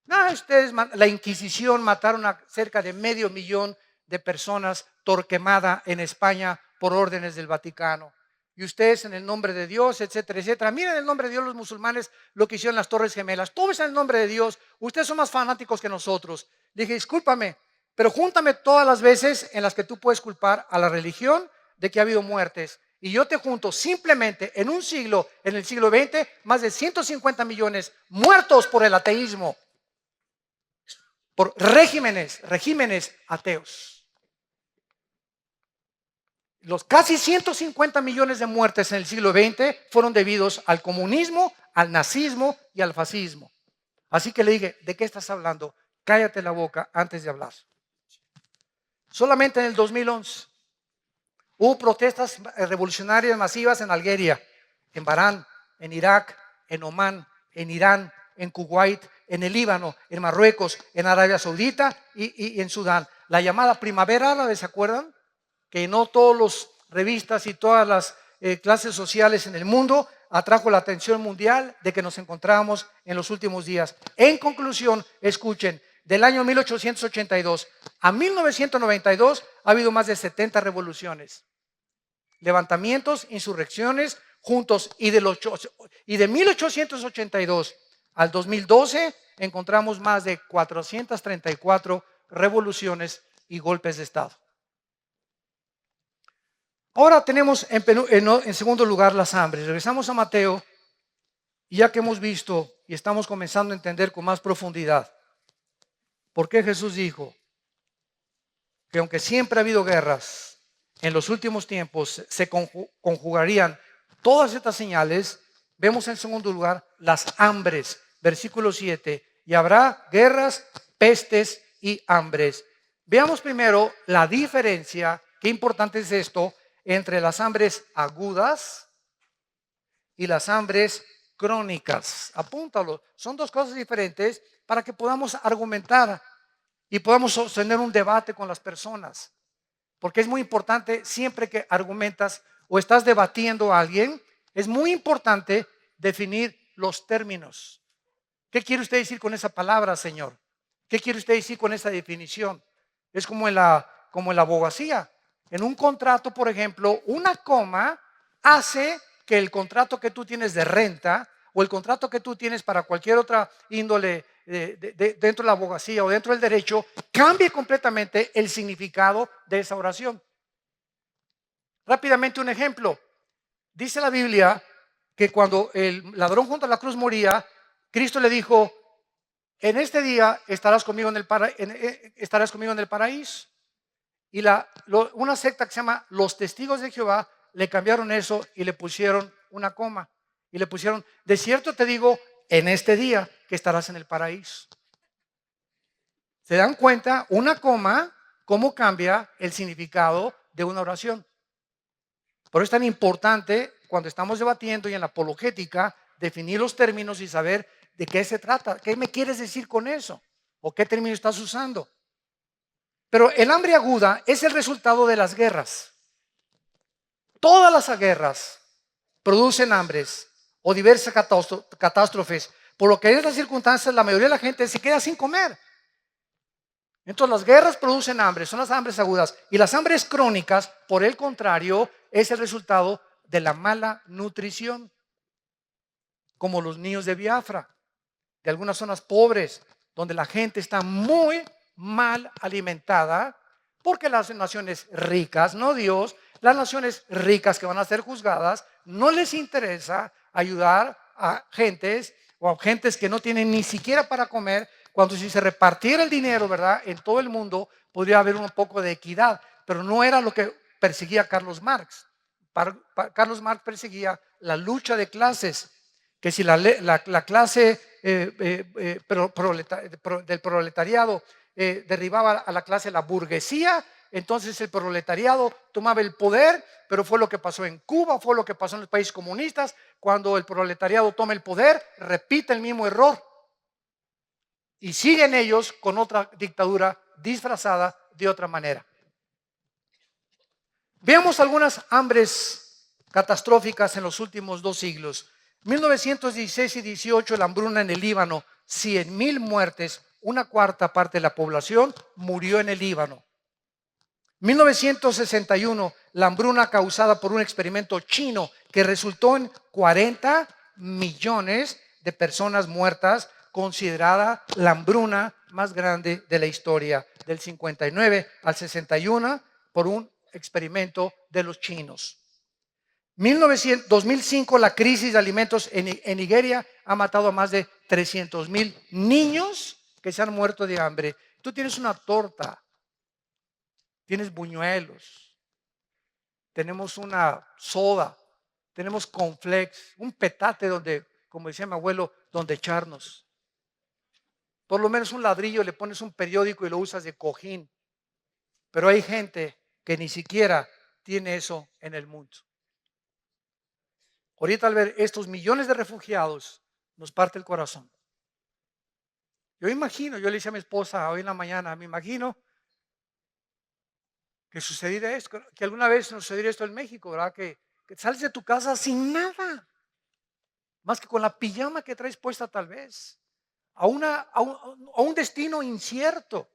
No, ustedes, la Inquisición mataron a cerca de 500,000 de personas, Torquemada en España por órdenes del Vaticano. Y ustedes en el nombre de Dios, etcétera, etcétera. Miren en el nombre de Dios los musulmanes lo que hicieron en las Torres Gemelas. Todo es en el nombre de Dios. Ustedes son más fanáticos que nosotros. Le dije, discúlpame, pero júntame todas las veces en las que tú puedes culpar a la religión de que ha habido muertes. Y yo te junto simplemente en un siglo, en el siglo XX, más de 150 millones muertos por el ateísmo, por regímenes ateos. Los casi 150 millones de muertes en el siglo XX fueron debidos al comunismo, al nazismo y al fascismo. Así que le dije, ¿de qué estás hablando? Cállate la boca antes de hablar. Solamente en el 2011 hubo protestas revolucionarias masivas en Algeria, en Bahrein, en Irak, en Omán, en Irán, en Kuwait, en el Líbano, en Marruecos, en Arabia Saudita y en Sudán. La llamada primavera árabe, ¿se acuerdan? Que no todas las revistas y todas las clases sociales en el mundo atrajo la atención mundial de que nos encontrábamos en los últimos días. En conclusión, escuchen, del año 1882 a 1992 ha habido más de 70 revoluciones, levantamientos, insurrecciones juntos, y de 1882 al 2012 encontramos más de 434 revoluciones y golpes de Estado. Ahora tenemos en segundo lugar las hambres. Regresamos a Mateo, y ya que hemos visto y estamos comenzando a entender con más profundidad por qué Jesús dijo que aunque siempre ha habido guerras, en los últimos tiempos se conjugarían todas estas señales, vemos en segundo lugar las hambres. Versículo 7, y habrá guerras, pestes y hambres. Veamos primero la diferencia, qué importante es esto, entre las hambres agudas y las hambres Apúntalo. Son dos cosas diferentes para que podamos argumentar y podamos sostener un debate con las personas. Porque es muy importante, siempre que argumentas o estás debatiendo a alguien, es muy importante definir los términos. ¿Qué quiere usted decir con esa palabra, señor? ¿Qué quiere usted decir con esa definición? Es como en la abogacía. En un contrato, por ejemplo, una coma hace que el contrato que tú tienes de renta o el contrato que tú tienes para cualquier otra índole dentro de la abogacía o dentro del derecho cambie completamente el significado de esa oración. Rápidamente un ejemplo. Dice la Biblia que cuando el ladrón junto a la cruz moría, Cristo le dijo: en este día estarás conmigo estarás conmigo en el paraíso. Y una secta que se llama Los Testigos de Jehová le cambiaron eso y le pusieron una coma. Y le pusieron: de cierto te digo, en este día que estarás en el paraíso. ¿Se dan cuenta? Una coma, cómo cambia el significado de una oración. Por eso es tan importante cuando estamos debatiendo y en la apologética definir los términos y saber de qué se trata. ¿Qué me quieres decir con eso? ¿O qué término estás usando? Pero el hambre aguda es el resultado de las guerras. Todas las guerras producen hambres o diversas catástrofes, por lo que en estas circunstancias la mayoría de la gente se queda sin comer. Entonces las guerras producen hambre, son las hambres agudas. Y las hambres crónicas, por el contrario, es el resultado de la mala nutrición, como los niños de Biafra, de algunas zonas pobres, donde la gente está muy mal alimentada, porque las naciones ricas, no Dios, las naciones ricas que van a ser juzgadas, no les interesa ayudar a gentes o a gentes que no tienen ni siquiera para comer, cuando si se repartiera el dinero, ¿verdad?, en todo el mundo, podría haber un poco de equidad, pero no era lo que perseguía Carlos Marx. Carlos Marx perseguía la lucha de clases, que si la clase del proletariado derribaba a la clase, la burguesía, entonces el proletariado tomaba el poder. Pero fue lo que pasó en Cuba, fue lo que pasó en los países comunistas. Cuando el proletariado toma el poder, repite el mismo error y siguen ellos con otra dictadura disfrazada de otra manera. Veamos algunas hambres catastróficas en los últimos 2 siglos. 1916 y 18, la hambruna en el Líbano, 100,000 muertes, una cuarta parte de la población murió en el Líbano. 1961, la hambruna causada por un experimento chino que resultó en 40 millones de personas muertas, considerada la hambruna más grande de la historia, del 59 al 61, por un experimento de los chinos. 2005, la crisis de alimentos en Nigeria ha matado a más de 300,000 niños que se han muerto de hambre. Tú tienes una torta, tienes buñuelos, tenemos una soda, tenemos cornflakes, un petate donde, como decía mi abuelo, donde echarnos. Por lo menos un ladrillo, le pones un periódico y lo usas de cojín. Pero hay gente que ni siquiera tiene eso en el mundo. Ahorita al ver estos millones de refugiados, nos parte el corazón. Yo le decía a mi esposa hoy en la mañana, me imagino que sucediera esto, que alguna vez nos sucediera esto en México, ¿verdad? Que sales de tu casa sin nada, más que con la pijama que traes puesta tal vez, a un destino incierto.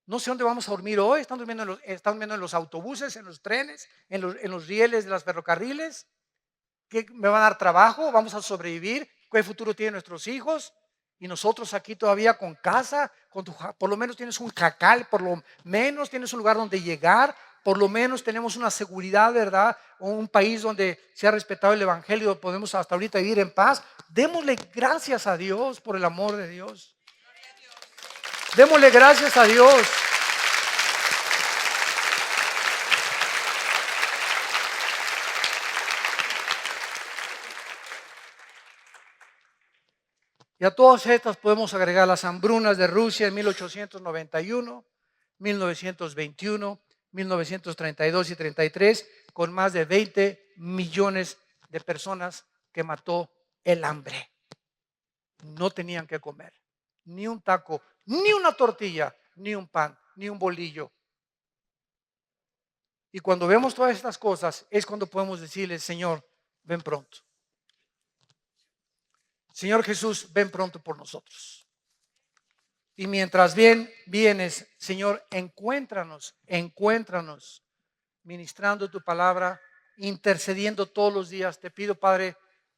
No sé dónde vamos a dormir hoy. Están durmiendo en los autobuses, en los trenes, en los rieles de los ferrocarriles. ¿Qué me va a dar trabajo? ¿Vamos a sobrevivir? ¿Qué futuro tienen nuestros hijos? Y nosotros aquí todavía con casa, por lo menos tienes un jacal, por lo menos tienes un lugar donde llegar, por lo menos tenemos una seguridad, ¿verdad? Un país donde se ha respetado el evangelio, podemos hasta ahorita vivir en paz. Démosle gracias a Dios por el amor de Dios. Démosle gracias a Dios. Y a todas estas podemos agregar las hambrunas de Rusia en 1891, 1921, 1932 y 33, con más de 20 millones de personas que mató el hambre. No tenían que comer ni un taco, ni una tortilla, ni un pan, ni un bolillo. Y cuando vemos todas estas cosas es cuando podemos decirle: Señor, ven pronto. Señor Jesús, ven pronto por nosotros. Y mientras vienes, Señor, encuéntranos ministrando tu palabra, intercediendo todos los días. Te pido, Padre,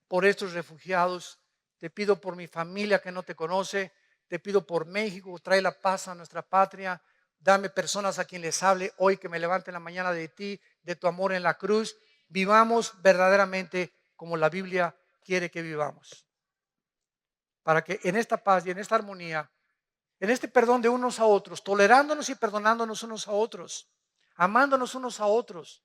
por estos refugiados. Te pido por mi familia que no te conoce. Te pido por México, trae la paz a nuestra patria. Dame personas a quien les hable hoy, que me levanten la mañana de ti, de tu amor en la cruz. Vivamos verdaderamente como la Biblia quiere que vivamos. Para que en esta paz y en esta armonía, en este perdón de unos a otros, tolerándonos y perdonándonos unos a otros, amándonos unos a otros.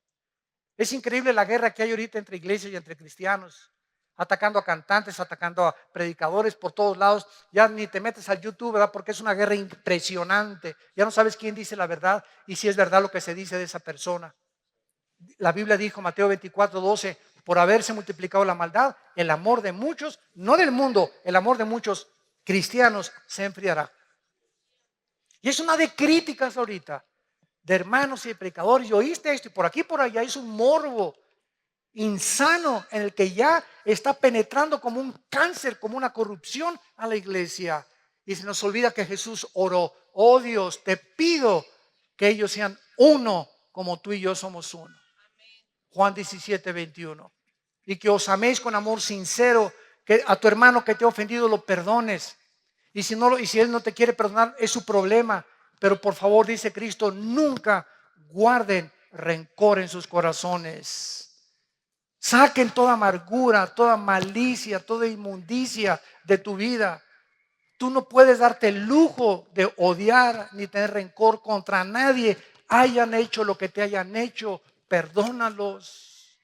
Es increíble la guerra que hay ahorita entre iglesias y entre cristianos, atacando a cantantes, atacando a predicadores por todos lados. Ya ni te metes al YouTube, ¿verdad? Porque es una guerra impresionante. Ya no sabes quién dice la verdad y si es verdad lo que se dice de esa persona. La Biblia dijo, Mateo 24:12, por haberse multiplicado la maldad, el amor de muchos, no del mundo, el amor de muchos cristianos se enfriará. Y es una de críticas ahorita, de hermanos y de predicadores. Y oíste esto, y por aquí y por allá es un morbo insano en el que ya está penetrando como un cáncer, como una corrupción a la iglesia. Y se nos olvida que Jesús oró: oh Dios, te pido que ellos sean uno como tú y yo somos uno. Juan 17:21. Y que os améis con amor sincero, que a tu hermano que te ha ofendido lo perdones. Y si él no te quiere perdonar, es su problema. Pero por favor, dice Cristo, nunca guarden rencor en sus corazones. Saquen toda amargura, toda malicia, toda inmundicia de tu vida. Tú no puedes darte el lujo de odiar ni tener rencor contra nadie. Hayan hecho lo que te hayan hecho, perdónalos.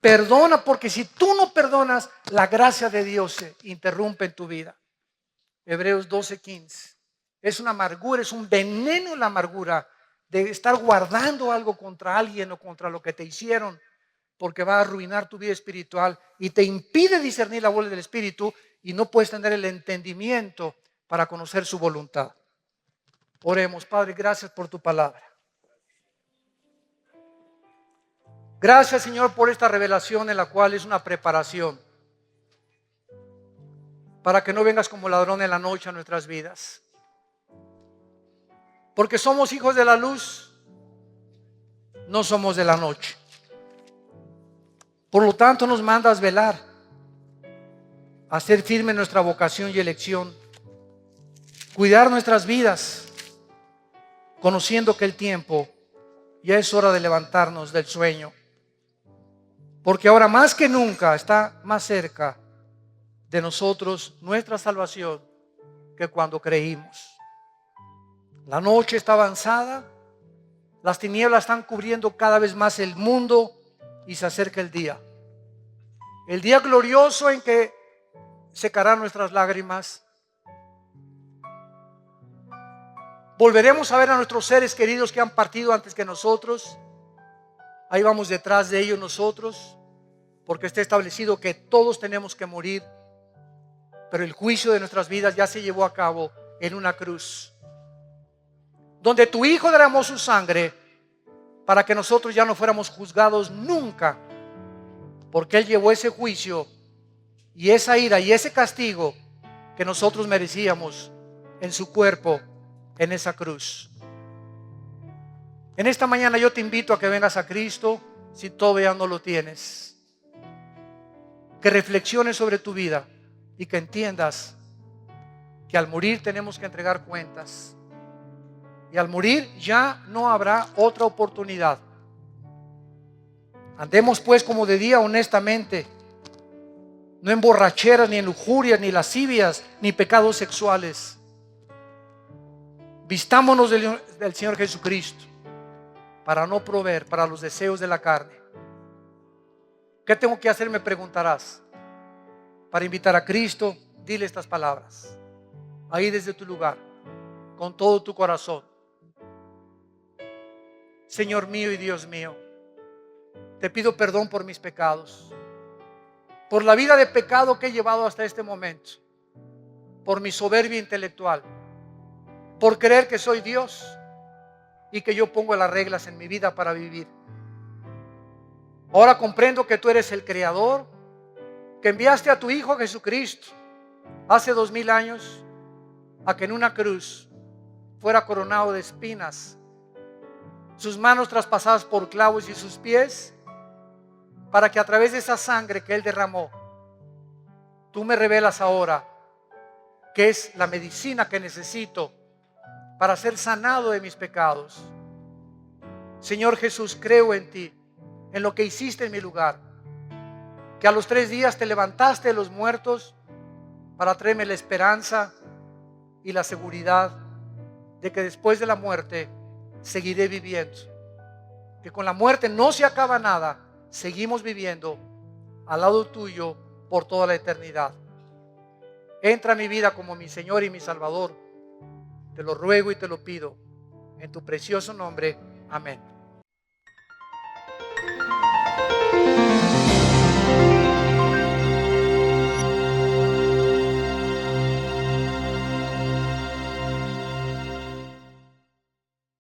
Perdona, porque si tú no perdonas, la gracia de Dios se interrumpe en tu vida. Hebreos 12:15. Es una amargura, es un veneno la amargura de estar guardando algo contra alguien o contra lo que te hicieron, porque va a arruinar tu vida espiritual y te impide discernir la voluntad del Espíritu y no puedes tener el entendimiento para conocer su voluntad. Oremos. Padre, gracias por tu palabra. Gracias, Señor, por esta revelación en la cual es una preparación para que no vengas como ladrón en la noche a nuestras vidas. Porque somos hijos de la luz, no somos de la noche. Por lo tanto, nos mandas velar, hacer firme nuestra vocación y elección, cuidar nuestras vidas, conociendo que el tiempo ya es hora de levantarnos del sueño. Porque ahora más que nunca está más cerca de nosotros nuestra salvación que cuando creímos. La noche está avanzada, las tinieblas están cubriendo cada vez más el mundo y se acerca el día glorioso en que secarán nuestras lágrimas. Volveremos a ver a nuestros seres queridos que han partido antes que nosotros. Ahí vamos detrás de ellos nosotros, porque está establecido que todos tenemos que morir, pero el juicio de nuestras vidas ya se llevó a cabo en una cruz, donde tu Hijo derramó su sangre para que nosotros ya no fuéramos juzgados nunca, porque Él llevó ese juicio y esa ira y ese castigo que nosotros merecíamos en su cuerpo, en esa cruz. En esta mañana yo te invito a que vengas a Cristo si todavía no lo tienes, que reflexiones sobre tu vida y que entiendas que al morir tenemos que entregar cuentas, y al morir ya no habrá otra oportunidad. Andemos pues como de día honestamente, no en borracheras, ni en lujurias, ni lascivias, ni pecados sexuales. Vistámonos del Señor Jesucristo para no proveer para los deseos de la carne. ¿Qué tengo que hacer? Me preguntarás. Para invitar a Cristo, dile estas palabras ahí desde tu lugar, con todo tu corazón. Señor mío y Dios mío, te pido perdón por mis pecados. por la vida de pecado que he llevado hasta este momento, por mi soberbia intelectual, por creer que soy Dios y que yo pongo las reglas en mi vida para vivir. Ahora comprendo que tú eres el Creador, que enviaste a tu Hijo Jesucristo hace 2000 años a que en una cruz fuera coronado de espinas, sus manos traspasadas por clavos y sus pies, para que a través de esa sangre que Él derramó, tú me revelas ahora que es la medicina que necesito para ser sanado de mis pecados. Señor Jesús, creo en ti, en lo que hiciste en mi lugar, que a los 3 días te levantaste de los muertos para traerme la esperanza y la seguridad de que después de la muerte seguiré viviendo, que con la muerte no se acaba nada, seguimos viviendo al lado tuyo por toda la eternidad. Entra a mi vida como mi Señor y mi Salvador. Te lo ruego y te lo pido en tu precioso nombre. Amén.